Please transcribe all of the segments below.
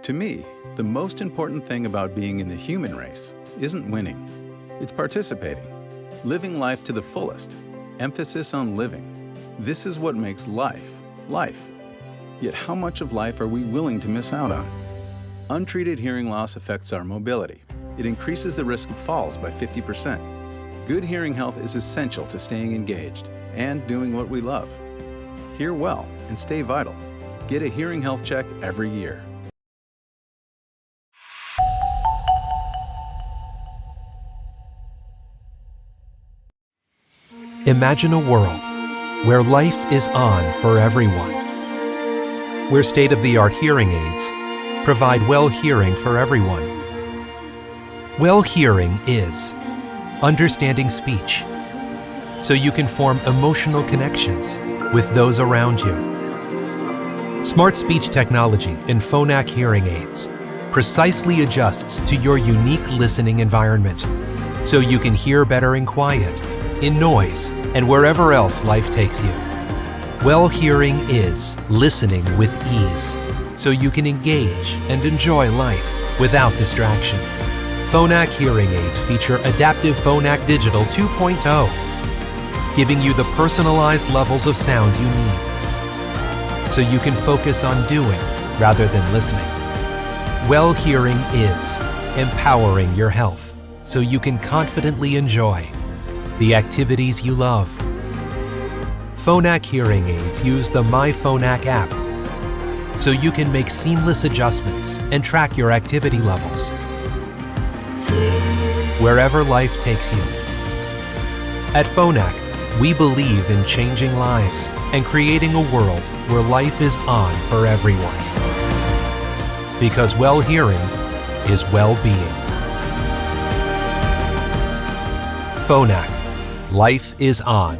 To me, the most important thing about being in the human race isn't winning. It's participating, living life to the fullest. Emphasis on living. This is what makes life, life. Yet how much of life are we willing to miss out on? Untreated hearing loss affects our mobility. It increases the risk of falls by 50%. Good hearing health is essential to staying engaged and doing what we love. Hear well and stay vital. Get a hearing health check every year. Imagine a world where life is on for everyone, where state-of-the-art hearing aids provide well hearing for everyone. Well hearing is understanding speech, so you can form emotional connections with those around you. Smart speech technology in Phonak hearing aids precisely adjusts to your unique listening environment, so you can hear better in quiet, in noise, and wherever else life takes you. Well hearing is listening with ease, so you can engage and enjoy life without distraction. Phonak hearing aids feature Adaptive Phonak Digital 2.0, giving you the personalized levels of sound you need, so you can focus on doing rather than listening. Well hearing is empowering your health, so you can confidently enjoy the activities you love. Phonak hearing aids use the MyPhonak app, so you can make seamless adjustments and track your activity levels wherever life takes you. At Phonak, we believe in changing lives and creating a world where life is on for everyone. Because well hearing is well-being. Phonak. Life is on.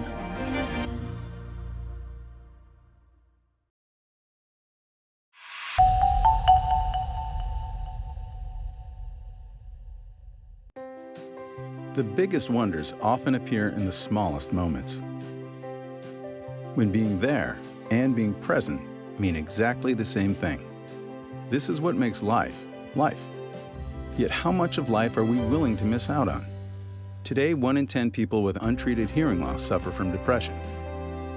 The biggest wonders often appear in the smallest moments. When being there and being present mean exactly the same thing. This is what makes life, life. Yet how much of life are we willing to miss out on? Today, 1 in 10 people with untreated hearing loss suffer from depression.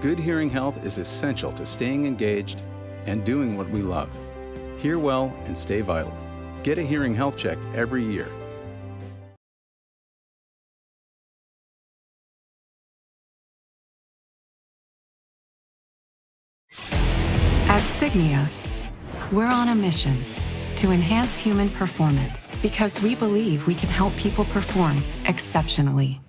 Good hearing health is essential to staying engaged and doing what we love. Hear well and stay vital. Get a hearing health check every year. At Signia, we're on a mission to enhance human performance because we believe we can help people perform exceptionally.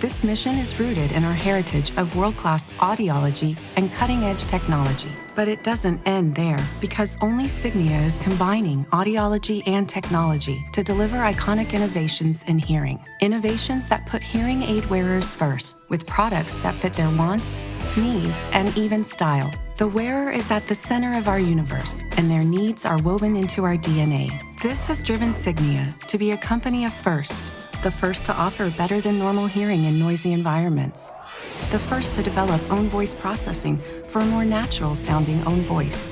This mission is rooted in our heritage of world-class audiology and cutting-edge technology. But it doesn't end there, because only Signia is combining audiology and technology to deliver iconic innovations in hearing. Innovations that put hearing aid wearers first, with products that fit their wants, needs, and even style. The wearer is at the center of our universe, and their needs are woven into our DNA. This has driven Signia to be a company of firsts, the first to offer better than normal hearing in noisy environments, the first to develop own voice processing for a more natural sounding own voice,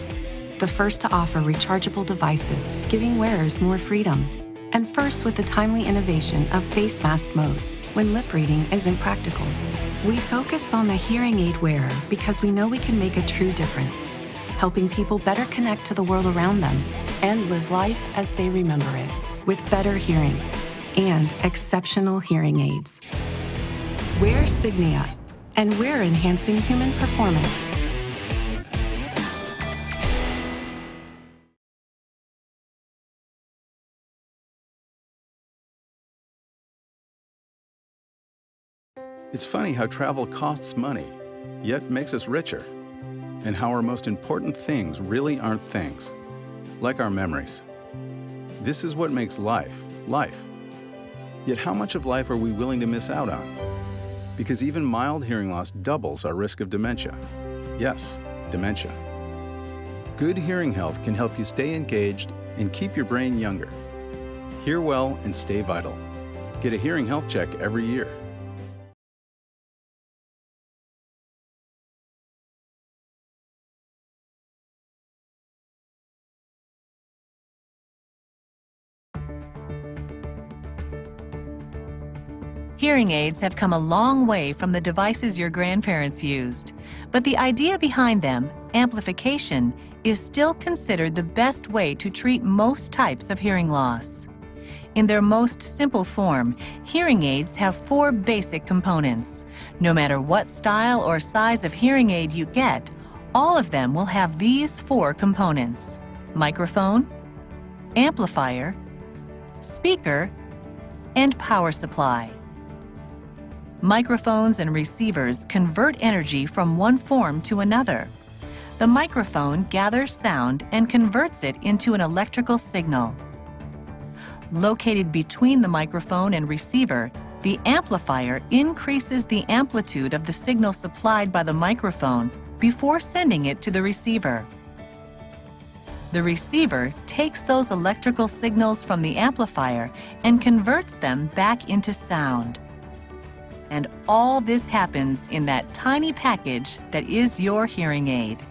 the first to offer rechargeable devices, giving wearers more freedom, and first with the timely innovation of face mask mode when lip reading isn't practical. We focus on the hearing aid wearer because we know we can make a true difference, helping people better connect to the world around them and live life as they remember it, with better hearing and exceptional hearing aids. We're Signia, and we're enhancing human performance. It's funny how travel costs money, yet makes us richer, and how our most important things really aren't things, like our memories. This is what makes life, life. Yet how much of life are we willing to miss out on? Because even mild hearing loss doubles our risk of dementia. Yes, dementia. Good hearing health can help you stay engaged and keep your brain younger. Hear well and stay vital. Get a hearing health check every year. Hearing aids have come a long way from the devices your grandparents used, but the idea behind them, amplification, is still considered the best way to treat most types of hearing loss. In their most simple form, hearing aids have 4 basic components. No matter what style or size of hearing aid you get, all of them will have these 4 components: microphone, amplifier, speaker, and power supply. Microphones and receivers convert energy from one form to another. The microphone gathers sound and converts it into an electrical signal. Located between the microphone and receiver, the amplifier increases the amplitude of the signal supplied by the microphone before sending it to the receiver. The receiver takes those electrical signals from the amplifier and converts them back into sound. And all this happens in that tiny package that is your hearing aid.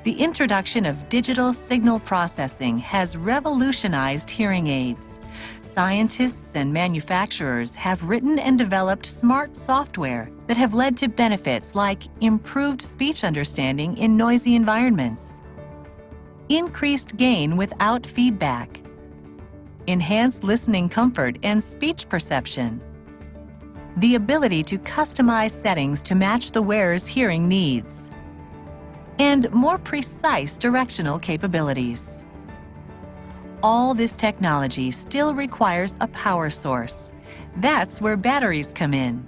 The introduction of digital signal processing has revolutionized hearing aids. Scientists and manufacturers have written and developed smart software that have led to benefits like improved speech understanding in noisy environments, increased gain without feedback, enhanced listening comfort and speech perception, the ability to customize settings to match the wearer's hearing needs, and more precise directional capabilities. All this technology still requires a power source. That's where batteries come in.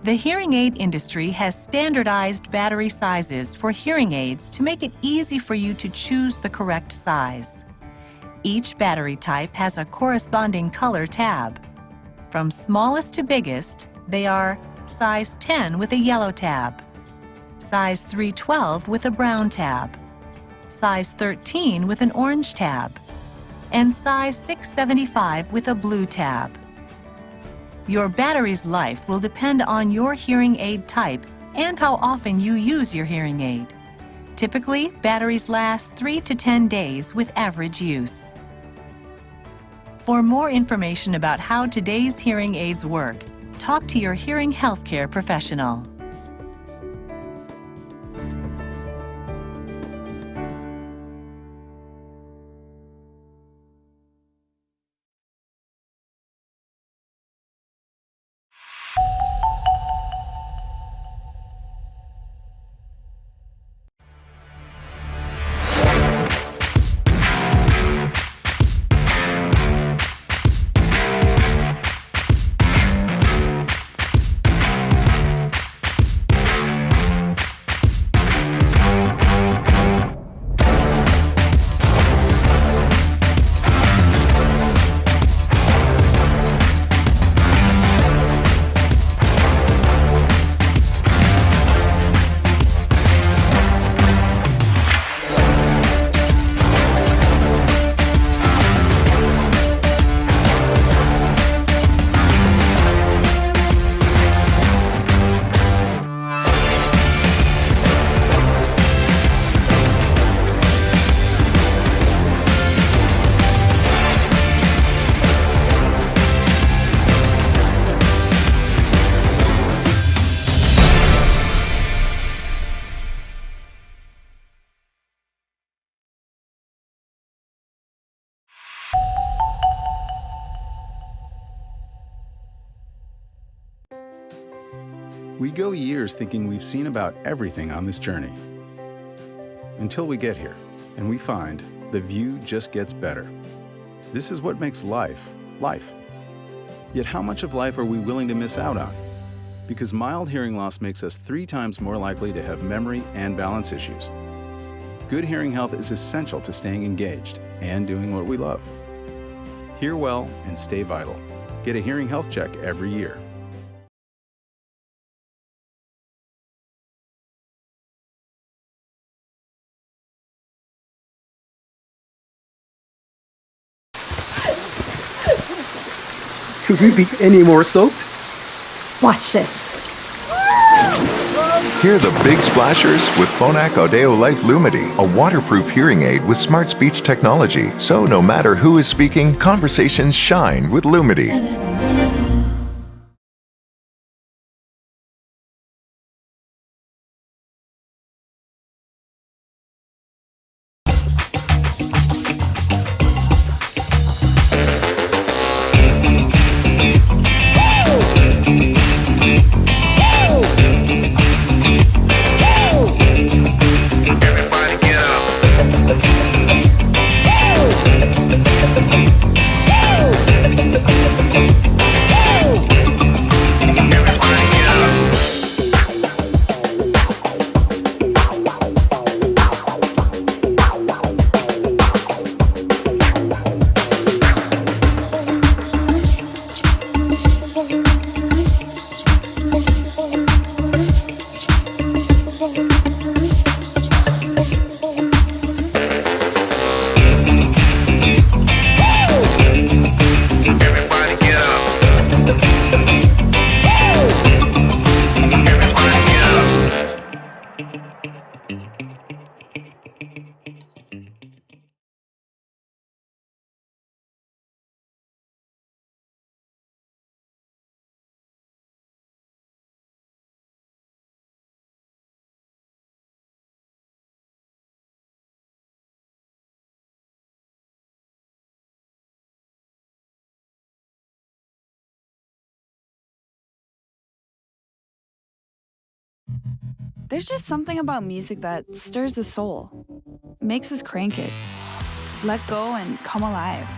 The hearing aid industry has standardized battery sizes for hearing aids to make it easy for you to choose the correct size. Each battery type has a corresponding color tab. From smallest to biggest, they are size 10 with a yellow tab, size 312 with a brown tab, size 13 with an orange tab, and size 675 with a blue tab. Your battery's life will depend on your hearing aid type and how often you use your hearing aid. Typically, batteries last 3 to 10 days with average use. For more information about how today's hearing aids work, talk to your hearing healthcare professional. We go years thinking we've seen about everything on this journey. Until we get here, and we find the view just gets better. This is what makes life, life. Yet how much of life are we willing to miss out on? Because mild hearing loss makes us 3 times more likely to have memory and balance issues. Good hearing health is essential to staying engaged and doing what we love. Hear well and stay vital. Get a hearing health check every year. Could we be any more soaked? Watch this. Hear the big splashers with Phonak Audeo Life Lumity, a waterproof hearing aid with smart speech technology. So no matter who is speaking, conversations shine with Lumity. There's just something about music that stirs the soul, makes us crank it, let go and come alive.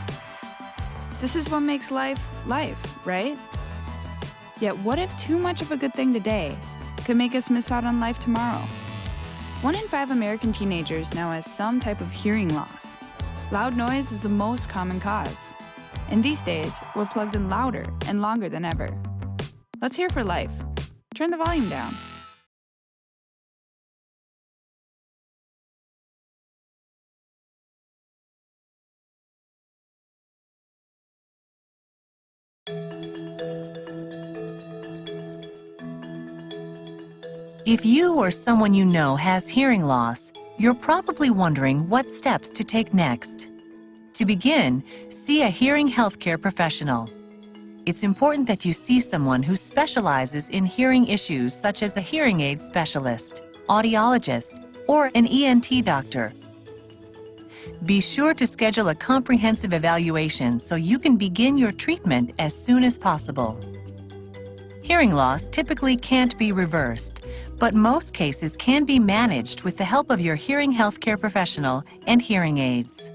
This is what makes life, life, right? Yet what if too much of a good thing today could make us miss out on life tomorrow? 1 in 5 American teenagers now has some type of hearing loss. Loud noise is the most common cause. And these days, we're plugged in louder and longer than ever. Let's hear for life. Turn the volume down. If you or someone you know has hearing loss, you're probably wondering what steps to take next. To begin, see a hearing healthcare professional. It's important that you see someone who specializes in hearing issues such as a hearing aid specialist, audiologist, or an ENT doctor. Be sure to schedule a comprehensive evaluation so you can begin your treatment as soon as possible. Hearing loss typically can't be reversed, but most cases can be managed with the help of your hearing healthcare professional and hearing aids.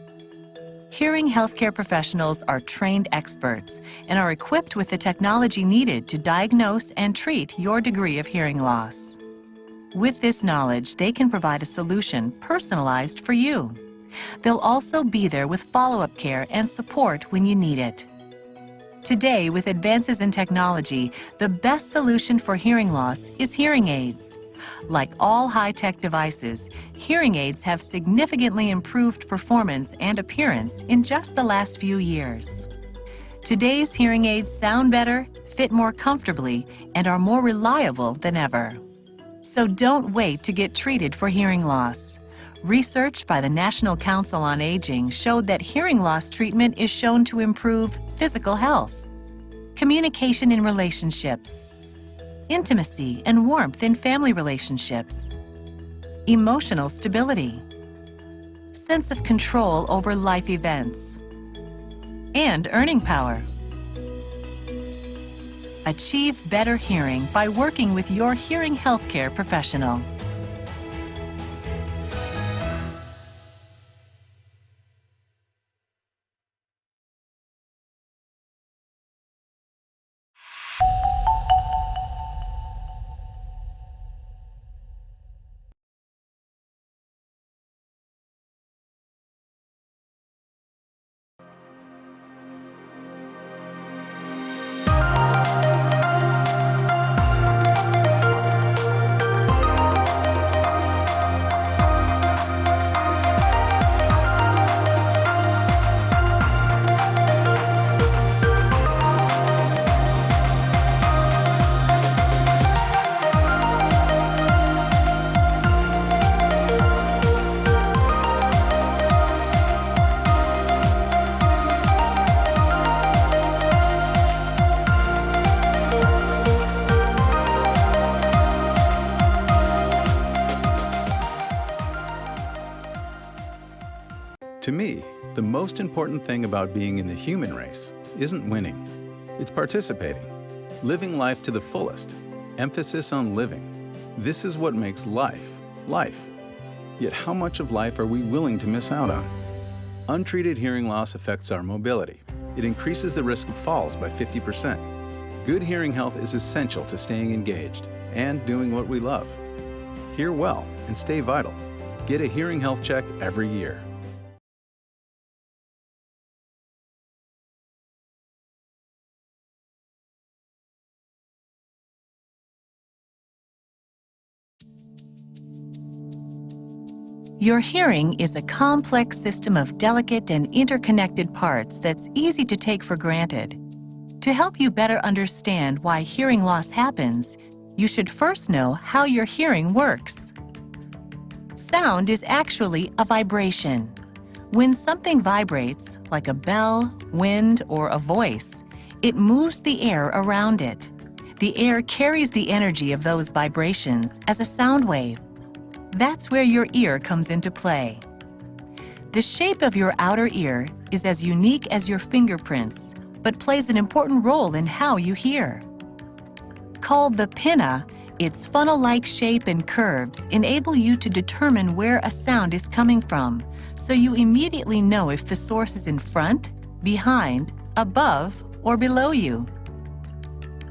Hearing healthcare professionals are trained experts and are equipped with the technology needed to diagnose and treat your degree of hearing loss. With this knowledge, they can provide a solution personalized for you. They'll also be there with follow-up care and support when you need it. Today, with advances in technology, the best solution for hearing loss is hearing aids. Like all high-tech devices, hearing aids have significantly improved performance and appearance in just the last few years. Today's hearing aids sound better, fit more comfortably, and are more reliable than ever. So don't wait to get treated for hearing loss. Research by the National Council on Aging showed that hearing loss treatment is shown to improve physical health, communication in relationships, intimacy and warmth in family relationships, emotional stability, sense of control over life events, and earning power. Achieve better hearing by working with your hearing healthcare professional. To me, the most important thing about being in the human race isn't winning. It's participating, living life to the fullest, emphasis on living. This is what makes life, life. Yet how much of life are we willing to miss out on? Untreated hearing loss affects our mobility. It increases the risk of falls by 50%. Good hearing health is essential to staying engaged and doing what we love. Hear well and stay vital. Get a hearing health check every year. Your hearing is a complex system of delicate and interconnected parts that's easy to take for granted. To help you better understand why hearing loss happens, you should first know how your hearing works. Sound is actually a vibration. When something vibrates, like a bell, wind, or a voice, it moves the air around it. The air carries the energy of those vibrations as a sound wave. That's where your ear comes into play. The shape of your outer ear is as unique as your fingerprints, but plays an important role in how you hear. Called the pinna, Its funnel-like shape and curves enable you to determine where a sound is coming from, so you immediately know if the source is in front, behind, above, or below you.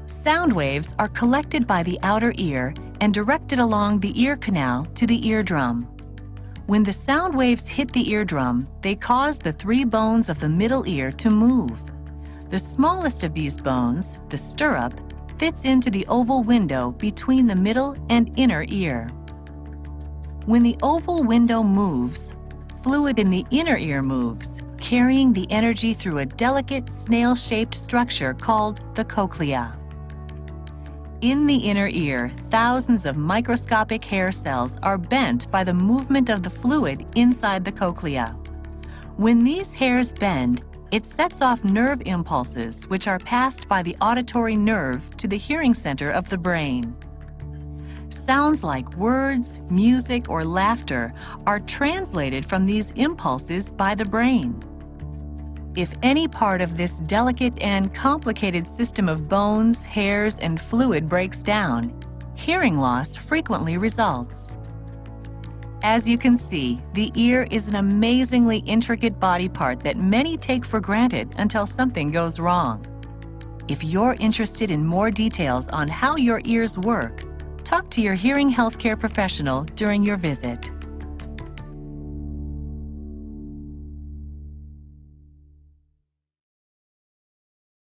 Sound waves are collected by the outer ear and directed along the ear canal to the eardrum. When the sound waves hit the eardrum, they cause the 3 bones of the middle ear to move. The smallest of these bones, the stirrup, fits into the oval window between the middle and inner ear. When the oval window moves, fluid in the inner ear moves, carrying the energy through a delicate snail-shaped structure called the cochlea. In the inner ear, thousands of microscopic hair cells are bent by the movement of the fluid inside the cochlea. When these hairs bend, it sets off nerve impulses which are passed by the auditory nerve to the hearing center of the brain. Sounds like words, music, or laughter are translated from these impulses by the brain. If any part of this delicate and complicated system of bones, hairs, and fluid breaks down, hearing loss frequently results. As you can see, the ear is an amazingly intricate body part that many take for granted until something goes wrong. If you're interested in more details on how your ears work, talk to your hearing healthcare professional during your visit.